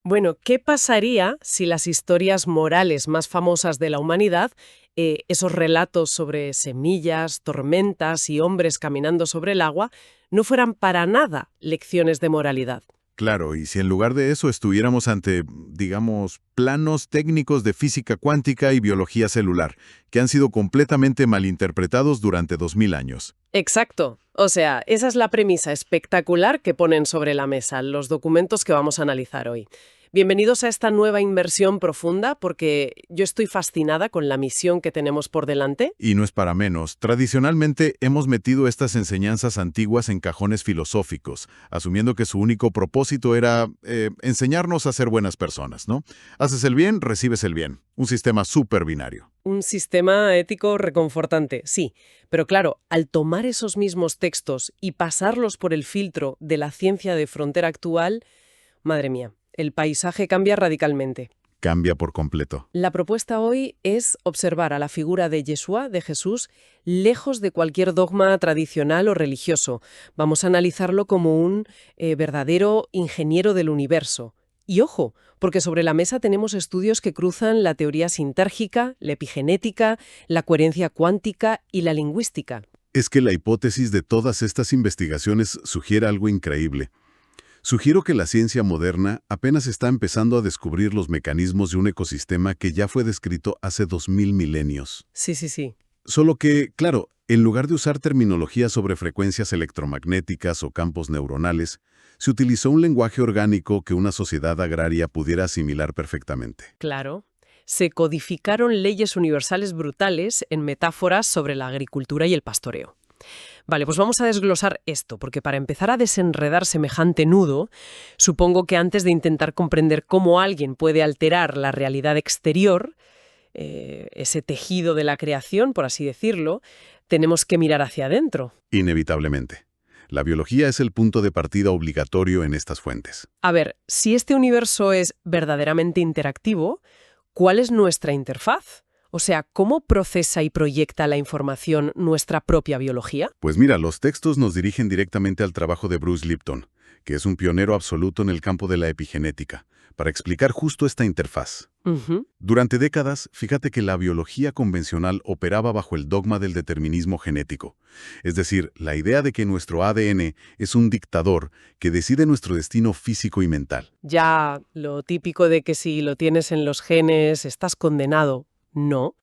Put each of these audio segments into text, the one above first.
Bueno, ¿qué pasaría si las historias morales más famosas de la humanidad, esos relatos sobre semillas, tormentas y hombres caminando sobre el agua, no fueran para nada lecciones de moralidad? Claro, y si en lugar de eso estuviéramos ante, digamos, planos técnicos de física cuántica y biología celular, que han sido completamente malinterpretados durante 2000 años. Exacto. O sea, esa es la premisa espectacular que ponen sobre la mesa los documentos que vamos a analizar hoy. Bienvenidos a esta nueva inmersión profunda porque yo estoy fascinada con la misión que tenemos por delante. Y no es para menos. Tradicionalmente hemos metido estas enseñanzas antiguas en cajones filosóficos, asumiendo que su único propósito era enseñarnos a ser buenas personas, ¿no? Haces el bien, recibes el bien. Un sistema súper binario. Un sistema ético reconfortante, sí. Pero claro, al tomar esos mismos textos y pasarlos por el filtro de la ciencia de frontera actual, madre mía, el paisaje cambia radicalmente. Cambia por completo. La propuesta hoy es observar a la figura de Yeshua, de Jesús, lejos de cualquier dogma tradicional o religioso. Vamos a analizarlo como un verdadero ingeniero del universo. Y ojo, porque sobre la mesa tenemos estudios que cruzan la teoría sintérgica, la epigenética, la coherencia cuántica y la lingüística. Es que la hipótesis de todas estas investigaciones sugiere algo increíble. Sugiero que la ciencia moderna apenas está empezando a descubrir los mecanismos de un ecosistema que ya fue descrito hace 2000 milenios. Sí, sí, sí. Solo que, claro, en lugar de usar terminología sobre frecuencias electromagnéticas o campos neuronales, se utilizó un lenguaje orgánico que una sociedad agraria pudiera asimilar perfectamente. Claro. Se codificaron leyes universales brutales en metáforas sobre la agricultura y el pastoreo. Vale, pues vamos a desglosar esto, porque para empezar a desenredar semejante nudo, supongo que antes de intentar comprender cómo alguien puede alterar la realidad exterior, ese tejido de la creación, por así decirlo, tenemos que mirar hacia adentro. Inevitablemente. La biología es el punto de partida obligatorio en estas fuentes. A ver, si este universo es verdaderamente interactivo, ¿cuál es nuestra interfaz? O sea, ¿cómo procesa y proyecta la información nuestra propia biología? Pues mira, los textos nos dirigen directamente al trabajo de Bruce Lipton, que es un pionero absoluto en el campo de la epigenética, para explicar justo esta interfaz. Ujú. Durante décadas, fíjate que la biología convencional operaba bajo el dogma del determinismo genético, es decir, la idea de que nuestro ADN es un dictador que decide nuestro destino físico y mental. Ya lo típico de que si lo tienes en los genes estás condenado. No.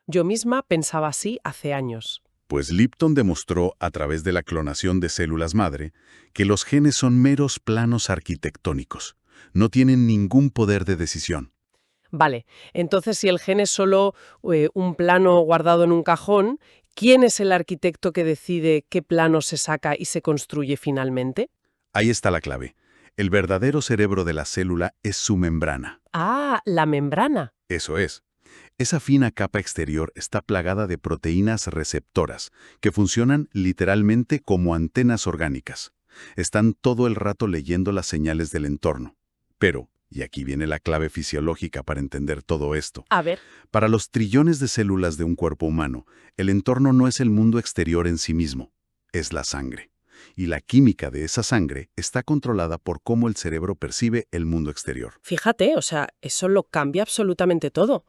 Yo misma pensaba así hace años. Pues Lipton demostró, a través de la clonación de células madre, que los genes son meros planos arquitectónicos. No tienen ningún poder de decisión. Vale, entonces si el gen es solo un plano guardado en un cajón, ¿quién es el arquitecto que decide qué plano se saca y se construye finalmente? Ahí está la clave. El verdadero cerebro de la célula es su membrana. Ah, la membrana. Eso es. Esa fina capa exterior está plagada de proteínas receptoras, que funcionan literalmente como antenas orgánicas. Están todo el rato leyendo las señales del entorno. Pero, y aquí viene la clave fisiológica para entender todo esto, A ver. para los trillones de células de un cuerpo humano, el entorno no es el mundo exterior en sí mismo, es la sangre. Y la química de esa sangre está controlada por cómo el cerebro percibe el mundo exterior. Fíjate, o sea, eso lo cambia absolutamente todo.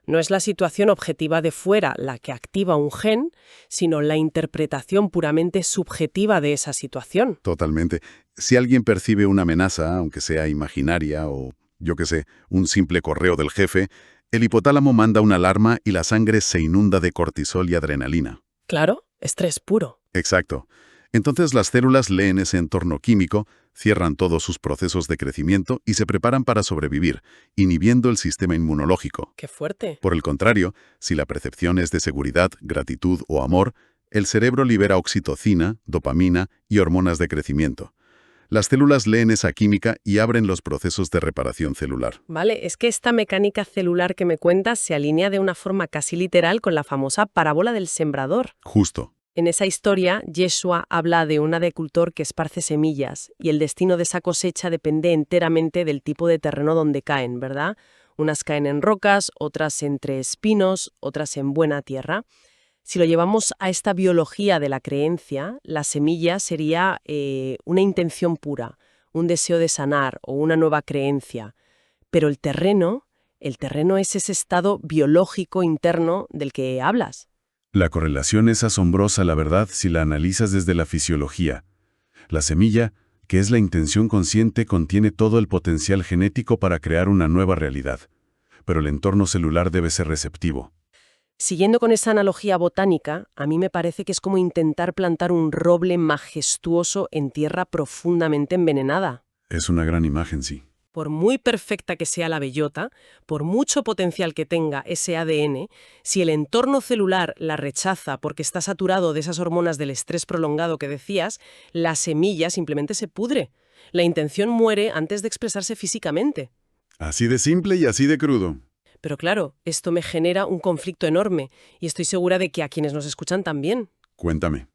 No es la situación objetiva de fuera la que activa un gen, sino la interpretación puramente subjetiva de esa situación. Totalmente. Si alguien percibe una amenaza, aunque sea imaginaria o, yo qué sé, un simple correo del jefe, el hipotálamo manda una alarma y la sangre se inunda de cortisol y adrenalina. Claro, estrés puro. Exacto. Entonces las células leen ese entorno químico, cierran todos sus procesos de crecimiento y se preparan para sobrevivir, inhibiendo el sistema inmunológico. Qué fuerte. Por el contrario, si la percepción es de seguridad, gratitud o amor, el cerebro libera oxitocina, dopamina y hormonas de crecimiento. Las células leen esa química y abren los procesos de reparación celular. Vale, es que esta mecánica celular que me cuentas se alinea de una forma casi literal con la famosa parábola del sembrador. Justo. En esa historia, Yeshua habla de un agricultor que esparce semillas y el destino de esa cosecha depende enteramente del tipo de terreno donde caen, ¿verdad? Unas caen en rocas, otras entre espinos, otras en buena tierra. Si lo llevamos a esta biología de la creencia, la semilla sería una intención pura, un deseo de sanar o una nueva creencia. Pero el terreno es ese estado biológico interno del que hablas. La correlación es asombrosa, la verdad, si la analizas desde la fisiología. La semilla, que es la intención consciente, contiene todo el potencial genético para crear una nueva realidad. Pero el entorno celular debe ser receptivo. Siguiendo con esa analogía botánica, a mí me parece que es como intentar plantar un roble majestuoso en tierra profundamente envenenada. Es una gran imagen, sí. Por muy perfecta que sea la bellota, por mucho potencial que tenga ese ADN, si el entorno celular la rechaza porque está saturado de esas hormonas del estrés prolongado que decías, la semilla simplemente se pudre. La intención muere antes de expresarse físicamente. Así de simple y así de crudo. Pero claro, esto me genera un conflicto enorme y estoy segura de que a quienes nos escuchan también. Cuéntame.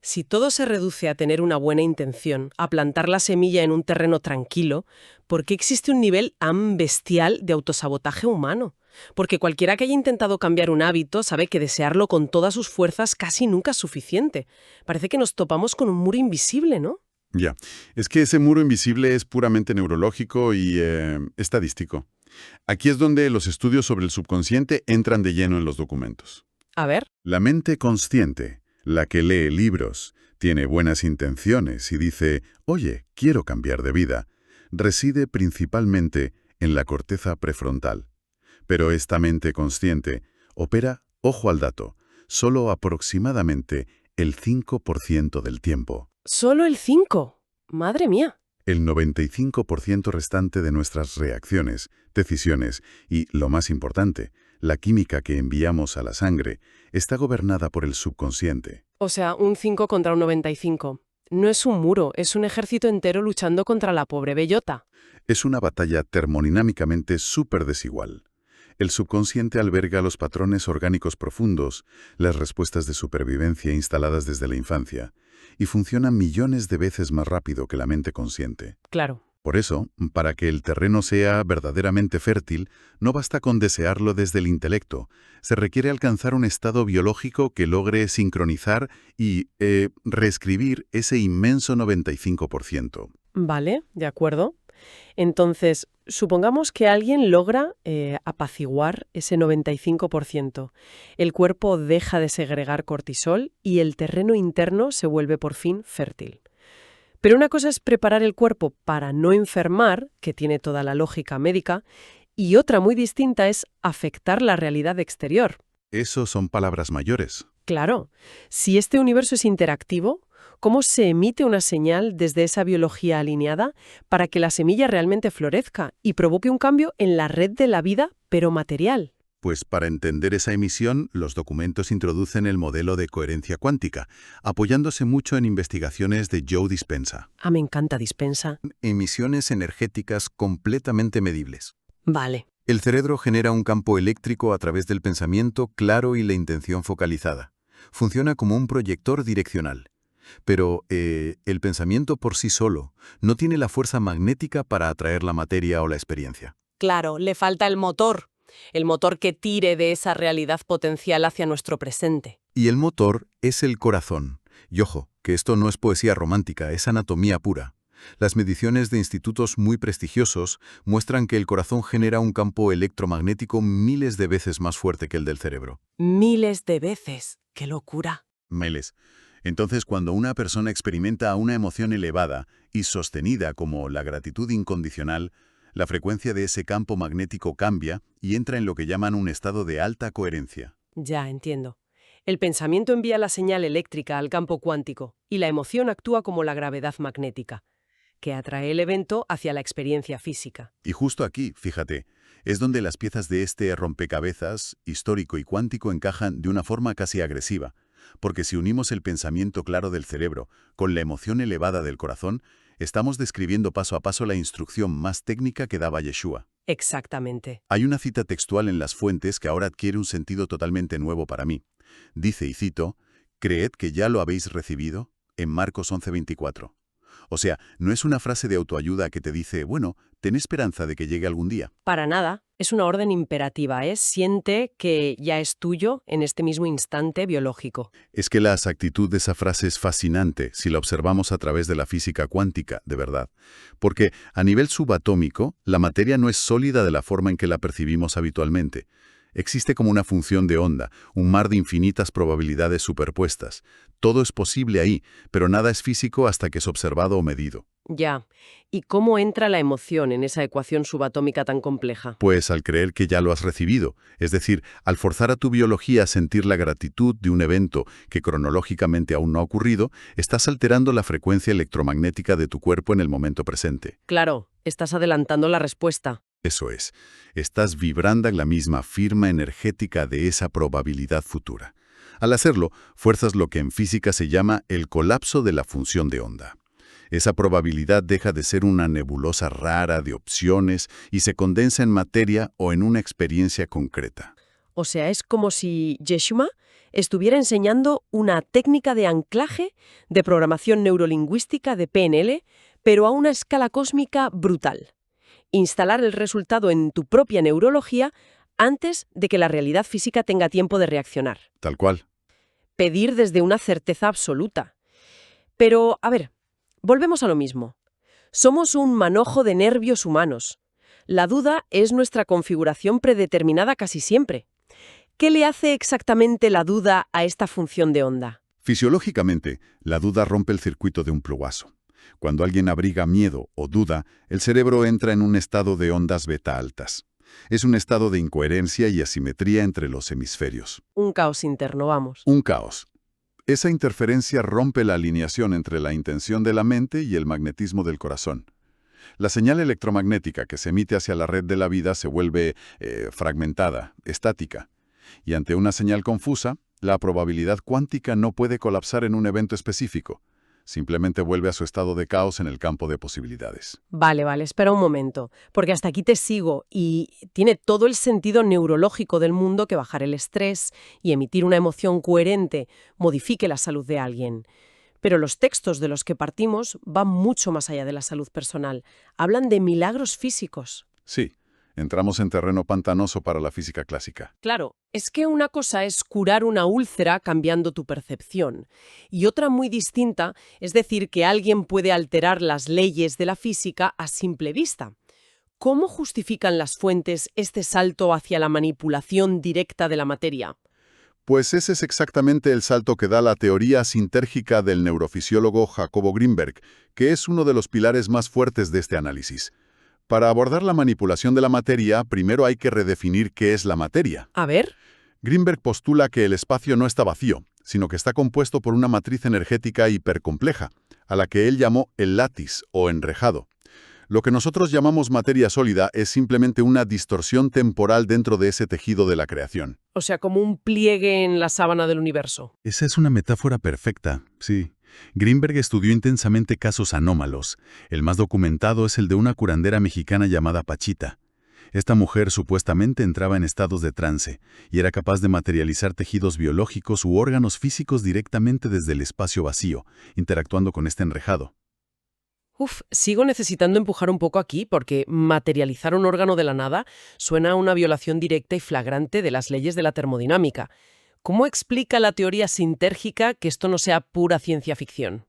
Si todo se reduce a tener una buena intención, a plantar la semilla en un terreno tranquilo, ¿por qué existe un nivel tan bestial de autosabotaje humano? Porque cualquiera que haya intentado cambiar un hábito sabe que desearlo con todas sus fuerzas casi nunca es suficiente. Parece que nos topamos con un muro invisible, ¿no? Ya, es que ese muro invisible es puramente neurológico y estadístico. Aquí es donde los estudios sobre el subconsciente entran de lleno en los documentos. A ver. La mente consciente, la que lee libros, tiene buenas intenciones y dice, oye, quiero cambiar de vida, reside principalmente en la corteza prefrontal. Pero esta mente consciente opera, ojo al dato, solo aproximadamente el 5% del tiempo. ¿Solo el 5? ¡Madre mía! El 95% restante de nuestras reacciones, decisiones y, lo más importante, la química que enviamos a la sangre, está gobernada por el subconsciente. O sea, un 5 contra un 95. No es un muro, es un ejército entero luchando contra la pobre bellota. Es una batalla termodinámicamente súper desigual. El subconsciente alberga los patrones orgánicos profundos, las respuestas de supervivencia instaladas desde la infancia, y funciona millones de veces más rápido que la mente consciente. Claro. Por eso, para que el terreno sea verdaderamente fértil, no basta con desearlo desde el intelecto. Se requiere alcanzar un estado biológico que logre sincronizar y reescribir ese inmenso 95%. Vale, de acuerdo. Entonces, supongamos que alguien logra apaciguar ese 95%. El cuerpo deja de segregar cortisol y el terreno interno se vuelve por fin fértil. Pero una cosa es preparar el cuerpo para no enfermar, que tiene toda la lógica médica, y otra muy distinta es afectar la realidad exterior. Eso son palabras mayores. Claro, si este universo es interactivo, ¿cómo se emite una señal desde esa biología alineada para que la semilla realmente florezca y provoque un cambio en la red de la vida, pero material? Pues para entender esa emisión, los documentos introducen el modelo de coherencia cuántica, apoyándose mucho en investigaciones de Joe Dispenza. Ah, me encanta Dispenza. Emisiones energéticas completamente medibles. Vale. El cerebro genera un campo eléctrico a través del pensamiento claro y la intención focalizada. Funciona como un proyector direccional. Pero el pensamiento por sí solo no tiene la fuerza magnética para atraer la materia o la experiencia. Claro, le falta el motor que tire de esa realidad potencial hacia nuestro presente. Y el motor es el corazón. Y ojo, que esto no es poesía romántica, es anatomía pura. Las mediciones de institutos muy prestigiosos muestran que el corazón genera un campo electromagnético miles de veces más fuerte que el del cerebro. Miles de veces. ¡Qué locura! Miles. Entonces, cuando una persona experimenta una emoción elevada y sostenida como la gratitud incondicional, la frecuencia de ese campo magnético cambia y entra en lo que llaman un estado de alta coherencia. Ya, entiendo. El pensamiento envía la señal eléctrica al campo cuántico y la emoción actúa como la gravedad magnética, que atrae el evento hacia la experiencia física. Y justo aquí, fíjate, es donde las piezas de este rompecabezas histórico y cuántico encajan de una forma casi agresiva, porque si unimos el pensamiento claro del cerebro con la emoción elevada del corazón, estamos describiendo paso a paso la instrucción más técnica que daba Yeshua. Exactamente. Hay una cita textual en las fuentes que ahora adquiere un sentido totalmente nuevo para mí. Dice, y cito, «Creed que ya lo habéis recibido», en Marcos 11:24. O sea, no es una frase de autoayuda que te dice, bueno, ten esperanza de que llegue algún día. Para nada. Es una orden imperativa, ¿eh? Siente que ya es tuyo en este mismo instante biológico. Es que la exactitud de esa frase es fascinante si la observamos a través de la física cuántica, de verdad. Porque a nivel subatómico, la materia no es sólida de la forma en que la percibimos habitualmente. Existe como una función de onda, un mar de infinitas probabilidades superpuestas. Todo es posible ahí, pero nada es físico hasta que es observado o medido. Ya. ¿Y cómo entra la emoción en esa ecuación subatómica tan compleja? Pues al creer que ya lo has recibido, es decir, al forzar a tu biología a sentir la gratitud de un evento que cronológicamente aún no ha ocurrido, estás alterando la frecuencia electromagnética de tu cuerpo en el momento presente. Claro, estás adelantando la respuesta. Eso es, estás vibrando en la misma firma energética de esa probabilidad futura. Al hacerlo, fuerzas lo que en física se llama el colapso de la función de onda. Esa probabilidad deja de ser una nebulosa rara de opciones y se condensa en materia o en una experiencia concreta. O sea, es como si Yeshua estuviera enseñando una técnica de anclaje, de programación neurolingüística de PNL, pero a una escala cósmica brutal. Instalar el resultado en tu propia neurología antes de que la realidad física tenga tiempo de reaccionar. Tal cual. Pedir desde una certeza absoluta. Pero, a ver, volvemos a lo mismo. Somos un manojo de nervios humanos. La duda es nuestra configuración predeterminada casi siempre. ¿Qué le hace exactamente la duda a esta función de onda? Fisiológicamente, la duda rompe el circuito de un plugazo. Cuando alguien abriga miedo o duda, el cerebro entra en un estado de ondas beta altas. Es un estado de incoherencia y asimetría entre los hemisferios. Un caos interno, vamos. Un caos. Esa interferencia rompe la alineación entre la intención de la mente y el magnetismo del corazón. La señal electromagnética que se emite hacia la red de la vida se vuelve fragmentada, estática. Y ante una señal confusa, la probabilidad cuántica no puede colapsar en un evento específico. Simplemente vuelve a su estado de caos en el campo de posibilidades. Vale, espera un momento, porque hasta aquí te sigo y tiene todo el sentido neurológico del mundo que bajar el estrés y emitir una emoción coherente modifique la salud de alguien. Pero los textos de los que partimos van mucho más allá de la salud personal. Hablan de milagros físicos. Sí, entramos en terreno pantanoso para la física clásica. Claro, es que una cosa es curar una úlcera cambiando tu percepción y otra muy distinta es decir que alguien puede alterar las leyes de la física a simple vista. ¿Cómo justifican las fuentes este salto hacia la manipulación directa de la materia? Pues ese es exactamente el salto que da la teoría sintérgica del neurofisiólogo Jacobo Grinberg, que es uno de los pilares más fuertes de este análisis. Para abordar la manipulación de la materia, primero hay que redefinir qué es la materia. A ver. Grinberg postula que el espacio no está vacío, sino que está compuesto por una matriz energética hipercompleja, a la que él llamó el látiz o enrejado. Lo que nosotros llamamos materia sólida es simplemente una distorsión temporal dentro de ese tejido de la creación. O sea, como un pliegue en la sábana del universo. Esa es una metáfora perfecta, sí. Grinberg estudió intensamente casos anómalos. El más documentado es el de una curandera mexicana llamada Pachita. Esta mujer supuestamente entraba en estados de trance y era capaz de materializar tejidos biológicos u órganos físicos directamente desde el espacio vacío, interactuando con este enrejado. Sigo necesitando empujar un poco aquí porque materializar un órgano de la nada suena a una violación directa y flagrante de las leyes de la termodinámica. ¿Cómo explica la teoría sintérgica que esto no sea pura ciencia ficción?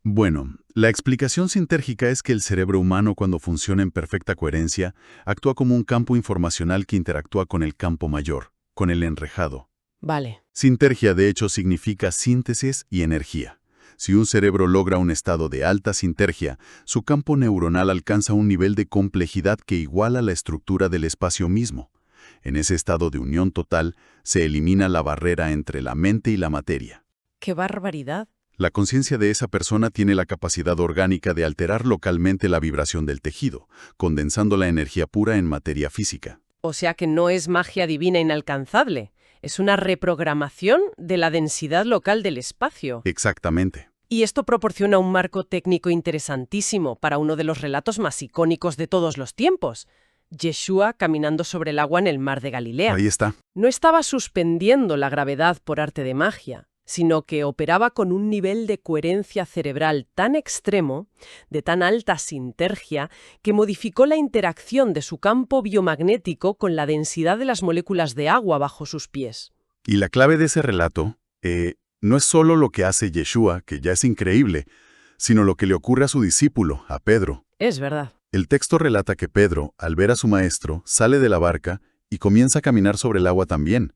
Bueno, la explicación sintérgica es que el cerebro humano, cuando funciona en perfecta coherencia, actúa como un campo informacional que interactúa con el campo mayor, con el enrejado. Vale. Sintergia, de hecho, significa síntesis y energía. Si un cerebro logra un estado de alta sintergia, su campo neuronal alcanza un nivel de complejidad que iguala la estructura del espacio mismo. En ese estado de unión total, se elimina la barrera entre la mente y la materia. ¡Qué barbaridad! La conciencia de esa persona tiene la capacidad orgánica de alterar localmente la vibración del tejido, condensando la energía pura en materia física. O sea que no es magia divina inalcanzable. Es una reprogramación de la densidad local del espacio. Exactamente. Y esto proporciona un marco técnico interesantísimo para uno de los relatos más icónicos de todos los tiempos. Yeshua caminando sobre el agua en el mar de Galilea. Ahí está. No estaba suspendiendo la gravedad por arte de magia. sino que operaba con un nivel de coherencia cerebral tan extremo, de tan alta sintergia, que modificó la interacción de su campo biomagnético con la densidad de las moléculas de agua bajo sus pies. Y la clave de ese relato no es solo lo que hace Yeshua, que ya es increíble, sino lo que le ocurre a su discípulo, a Pedro. Es verdad. El texto relata que Pedro, al ver a su maestro, sale de la barca y comienza a caminar sobre el agua también.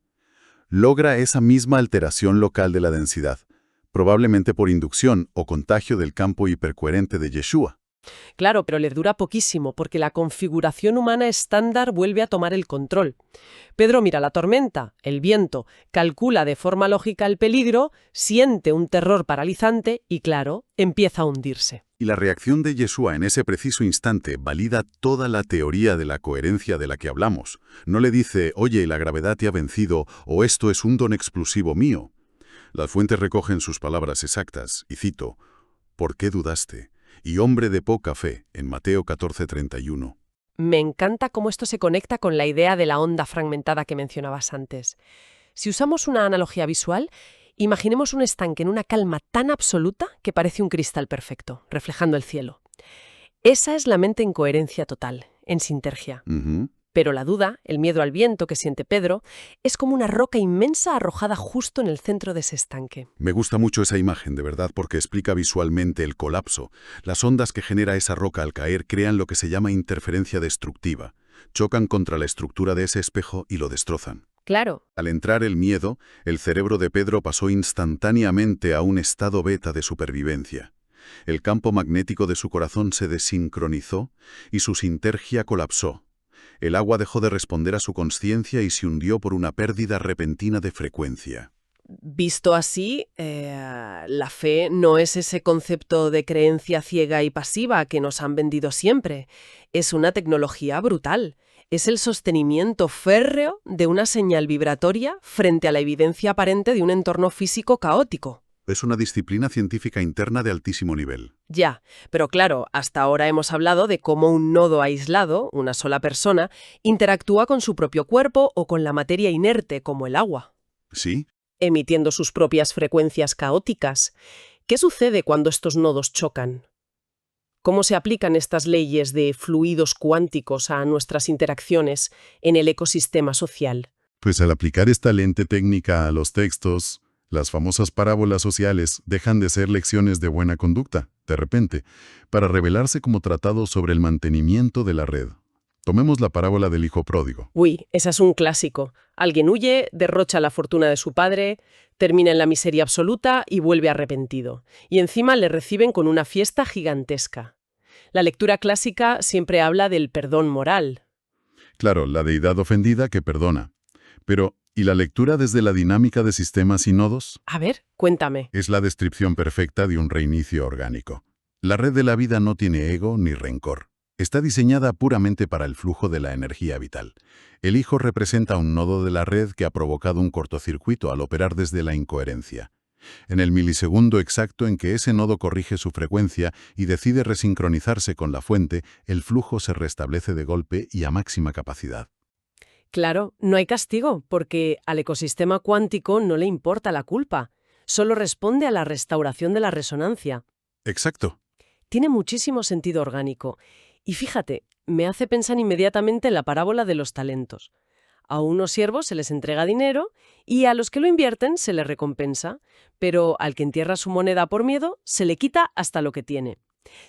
Logra esa misma alteración local de la densidad, probablemente por inducción o contagio del campo hipercoherente de Yeshua. Claro, pero le dura poquísimo porque la configuración humana estándar vuelve a tomar el control. Pedro mira la tormenta, el viento, calcula de forma lógica el peligro, siente un terror paralizante y, claro, empieza a hundirse. Y la reacción de Yeshua en ese preciso instante valida toda la teoría de la coherencia de la que hablamos. No le dice, oye, la gravedad te ha vencido o esto es un don exclusivo mío. Las fuentes recogen sus palabras exactas, y cito, ¿por qué dudaste? Y hombre de poca fe, en Mateo 14:31. Me encanta cómo esto se conecta con la idea de la onda fragmentada que mencionabas antes. Si usamos una analogía visual, imaginemos un estanque en una calma tan absoluta que parece un cristal perfecto, reflejando el cielo. Esa es la mente en coherencia total, en sintergia. Pero la duda, el miedo al viento que siente Pedro, es como una roca inmensa arrojada justo en el centro de ese estanque. Me gusta mucho esa imagen, de verdad, porque explica visualmente el colapso. Las ondas que genera esa roca al caer crean lo que se llama interferencia destructiva. Chocan contra la estructura de ese espejo y lo destrozan. Claro. Al entrar el miedo, el cerebro de Pedro pasó instantáneamente a un estado beta de supervivencia. El campo magnético de su corazón se desincronizó y su sintergia colapsó. El agua dejó de responder a su consciencia y se hundió por una pérdida repentina de frecuencia. Visto así, la fe no es ese concepto de creencia ciega y pasiva que nos han vendido siempre. Es una tecnología brutal. Es el sostenimiento férreo de una señal vibratoria frente a la evidencia aparente de un entorno físico caótico. Es una disciplina científica interna de altísimo nivel. Ya, pero claro, hasta ahora hemos hablado de cómo un nodo aislado, una sola persona, interactúa con su propio cuerpo o con la materia inerte como el agua. ¿Sí? Emitiendo sus propias frecuencias caóticas. ¿Qué sucede cuando estos nodos chocan? ¿Cómo se aplican estas leyes de fluidos cuánticos a nuestras interacciones en el ecosistema social? Pues al aplicar esta lente técnica a los textos, las famosas parábolas sociales dejan de ser lecciones de buena conducta, de repente, para revelarse como tratados sobre el mantenimiento de la red. Tomemos la parábola del hijo pródigo. Uy, esa es un clásico. Alguien huye, derrocha la fortuna de su padre, termina en la miseria absoluta y vuelve arrepentido. Y encima le reciben con una fiesta gigantesca. La lectura clásica siempre habla del perdón moral. Claro, la deidad ofendida que perdona. Pero, ¿y la lectura desde la dinámica de sistemas y nodos? A ver, cuéntame. Es la descripción perfecta de un reinicio orgánico. La red de la vida no tiene ego ni rencor. Está diseñada puramente para el flujo de la energía vital. El hijo representa un nodo de la red que ha provocado un cortocircuito al operar desde la incoherencia. En el milisegundo exacto en que ese nodo corrige su frecuencia y decide resincronizarse con la fuente, el flujo se restablece de golpe y a máxima capacidad. Claro, no hay castigo, porque al ecosistema cuántico no le importa la culpa. Solo responde a la restauración de la resonancia. Exacto. Tiene muchísimo sentido orgánico. Y fíjate, me hace pensar inmediatamente en la parábola de los talentos. A unos siervos se les entrega dinero y a los que lo invierten se les recompensa, pero al que entierra su moneda por miedo se le quita hasta lo que tiene.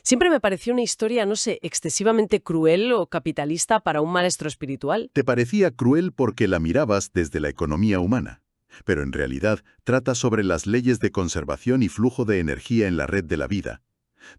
Siempre me pareció una historia, no sé, excesivamente cruel o capitalista para un maestro espiritual. Te parecía cruel porque la mirabas desde la economía humana, pero en realidad trata sobre las leyes de conservación y flujo de energía en la red de la vida.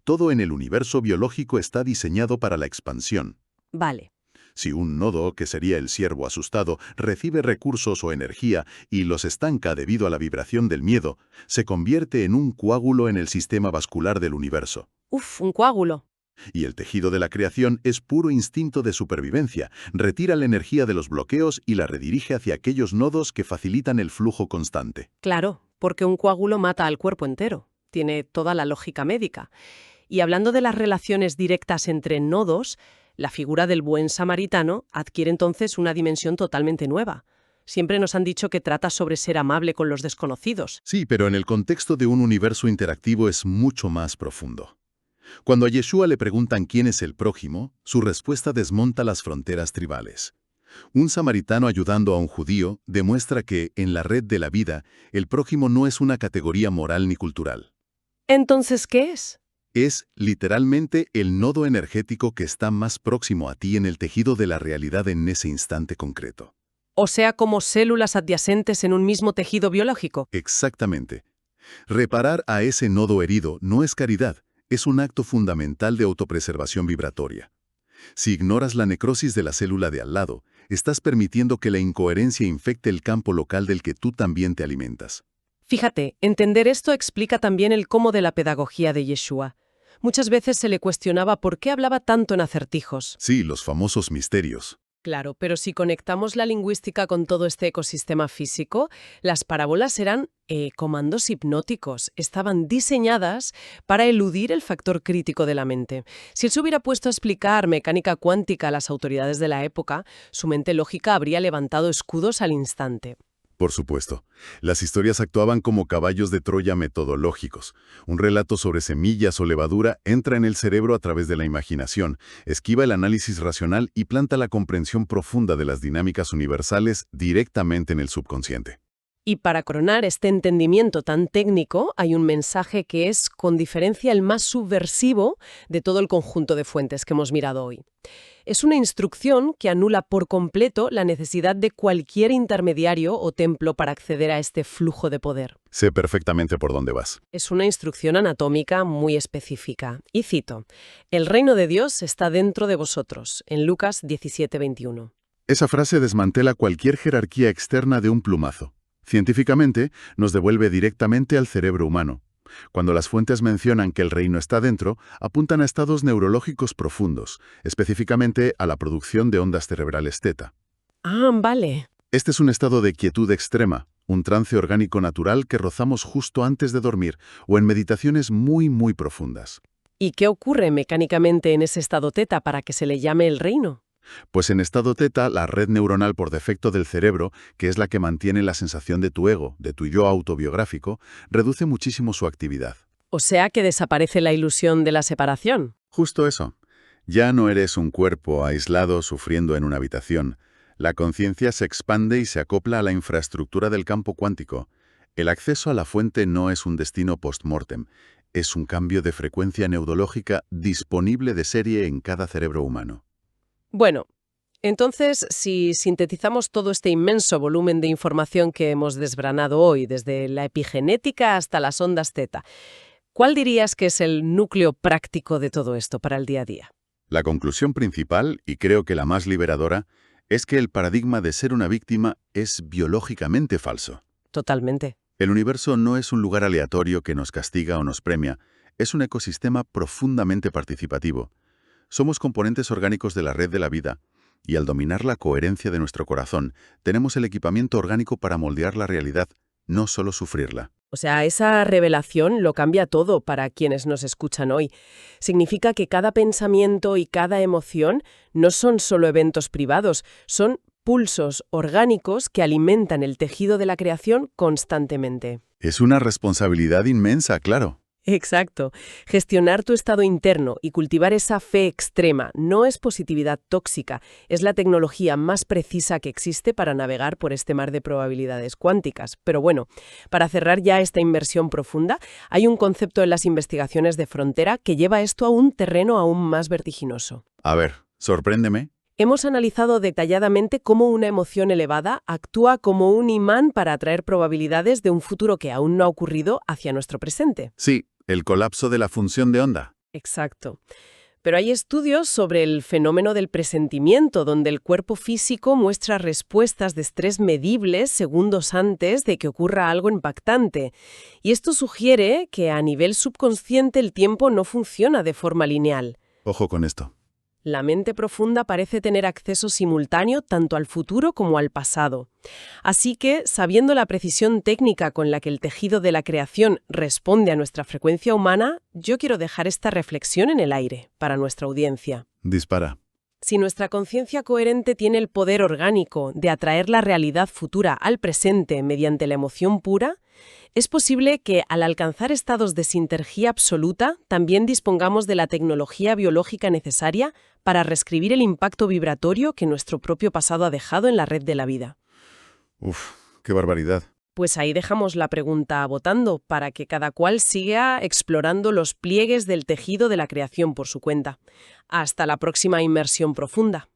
Todo en el universo biológico está diseñado para la expansión. Vale. Si un nodo, que sería el ciervo asustado, recibe recursos o energía y los estanca debido a la vibración del miedo, se convierte en un coágulo en el sistema vascular del universo. Uf, un coágulo. Y el tejido de la creación es puro instinto de supervivencia, retira la energía de los bloqueos y la redirige hacia aquellos nodos que facilitan el flujo constante. Claro, porque un coágulo mata al cuerpo entero. Tiene toda la lógica médica. Y hablando de las relaciones directas entre nodos, la figura del buen samaritano adquiere entonces una dimensión totalmente nueva. Siempre nos han dicho que trata sobre ser amable con los desconocidos. Sí, pero en el contexto de un universo interactivo es mucho más profundo. Cuando a Yeshua le preguntan quién es el prójimo, su respuesta desmonta las fronteras tribales. Un samaritano ayudando a un judío demuestra que, en la red de la vida, el prójimo no es una categoría moral ni cultural. Entonces, ¿qué es? Es, literalmente, el nodo energético que está más próximo a ti en el tejido de la realidad en ese instante concreto. O sea, como células adyacentes en un mismo tejido biológico. Exactamente. Reparar a ese nodo herido no es caridad, es un acto fundamental de autopreservación vibratoria. Si ignoras la necrosis de la célula de al lado, estás permitiendo que la incoherencia infecte el campo local del que tú también te alimentas. Fíjate, entender esto explica también el cómo de la pedagogía de Yeshua. Muchas veces se le cuestionaba por qué hablaba tanto en acertijos. Sí, los famosos misterios. Claro, pero si conectamos la lingüística con todo este ecosistema físico, las parábolas eran comandos hipnóticos. Estaban diseñadas para eludir el factor crítico de la mente. Si él se hubiera puesto a explicar mecánica cuántica a las autoridades de la época, su mente lógica habría levantado escudos al instante. Por supuesto. Las historias actuaban como caballos de Troya metodológicos. Un relato sobre semillas o levadura entra en el cerebro a través de la imaginación, esquiva el análisis racional y planta la comprensión profunda de las dinámicas universales directamente en el subconsciente. Y para coronar este entendimiento tan técnico, hay un mensaje que es, con diferencia, el más subversivo de todo el conjunto de fuentes que hemos mirado hoy. Es una instrucción que anula por completo la necesidad de cualquier intermediario o templo para acceder a este flujo de poder. Sé perfectamente por dónde vas. Es una instrucción anatómica muy específica. Y cito, «El reino de Dios está dentro de vosotros», en Lucas 17:21. Esa frase desmantela cualquier jerarquía externa de un plumazo. Científicamente, nos devuelve directamente al cerebro humano. Cuando las fuentes mencionan que el reino está dentro, apuntan a estados neurológicos profundos, específicamente a la producción de ondas cerebrales teta. Ah, vale. Este es un estado de quietud extrema, un trance orgánico natural que rozamos justo antes de dormir o en meditaciones muy profundas. ¿Y qué ocurre mecánicamente en ese estado teta para que se le llame el reino? Pues en estado teta, la red neuronal por defecto del cerebro, que es la que mantiene la sensación de tu ego, de tu yo autobiográfico, reduce muchísimo su actividad. O sea que desaparece la ilusión de la separación. Justo eso. Ya no eres un cuerpo aislado sufriendo en una habitación. La conciencia se expande y se acopla a la infraestructura del campo cuántico. El acceso a la fuente no es un destino post-mortem, es un cambio de frecuencia neurológica disponible de serie en cada cerebro humano. Bueno, entonces, si sintetizamos todo este inmenso volumen de información que hemos desgranado hoy, desde la epigenética hasta las ondas teta, ¿cuál dirías que es el núcleo práctico de todo esto para el día a día? La conclusión principal, y creo que la más liberadora, es que el paradigma de ser una víctima es biológicamente falso. Totalmente. El universo no es un lugar aleatorio que nos castiga o nos premia, es un ecosistema profundamente participativo. Somos componentes orgánicos de la red de la vida, y al dominar la coherencia de nuestro corazón, tenemos el equipamiento orgánico para moldear la realidad, no solo sufrirla. O sea, esa revelación lo cambia todo para quienes nos escuchan hoy. Significa que cada pensamiento y cada emoción no son solo eventos privados, son pulsos orgánicos que alimentan el tejido de la creación constantemente. Es una responsabilidad inmensa, claro. Exacto. Gestionar tu estado interno y cultivar esa fe extrema no es positividad tóxica, es la tecnología más precisa que existe para navegar por este mar de probabilidades cuánticas. Pero bueno, para cerrar ya esta inmersión profunda, hay un concepto en las investigaciones de frontera que lleva esto a un terreno aún más vertiginoso. A ver, sorpréndeme. Hemos analizado detalladamente cómo una emoción elevada actúa como un imán para atraer probabilidades de un futuro que aún no ha ocurrido hacia nuestro presente. Sí, el colapso de la función de onda. Exacto. Pero hay estudios sobre el fenómeno del presentimiento, donde el cuerpo físico muestra respuestas de estrés medibles segundos antes de que ocurra algo impactante. Y esto sugiere que a nivel subconsciente el tiempo no funciona de forma lineal. Ojo con esto. La mente profunda parece tener acceso simultáneo tanto al futuro como al pasado. Así que, sabiendo la precisión técnica con la que el tejido de la creación responde a nuestra frecuencia humana, yo quiero dejar esta reflexión en el aire para nuestra audiencia. Dispara. Si nuestra conciencia coherente tiene el poder orgánico de atraer la realidad futura al presente mediante la emoción pura, es posible que, al alcanzar estados de sinergia absoluta, también dispongamos de la tecnología biológica necesaria para reescribir el impacto vibratorio que nuestro propio pasado ha dejado en la red de la vida. Uf, qué barbaridad. Pues ahí dejamos la pregunta votando, para que cada cual siga explorando los pliegues del tejido de la creación por su cuenta. Hasta la próxima inmersión profunda.